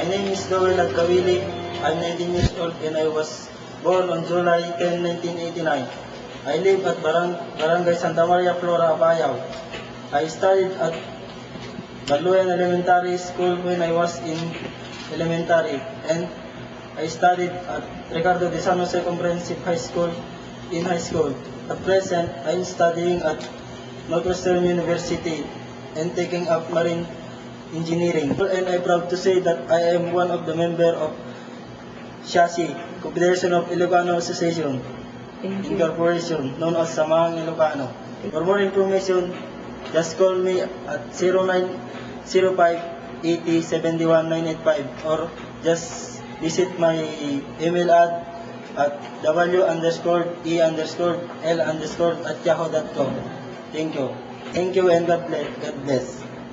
name is Joel Agkawili. I'm 19 years old and I was born on July 10, 1989. I live at Barangay Santa Maria Flora, Apayao. I studied at Baluyan Elementary School when I was in elementary, and I studied at Ricardo de San Jose Comprehensive High School in high school. At present, I am studying at Northwestern University and taking up marine engineering. And I'm proud to say that I am one of the members of SHASI, Confederation of Ilocano Association Incorporation, known as Samahang Ilocano. For more information, just call me at 0905-80-71985 or just visit my email at w_e_l_at yahoo.com. Thank you. Thank you and God bless.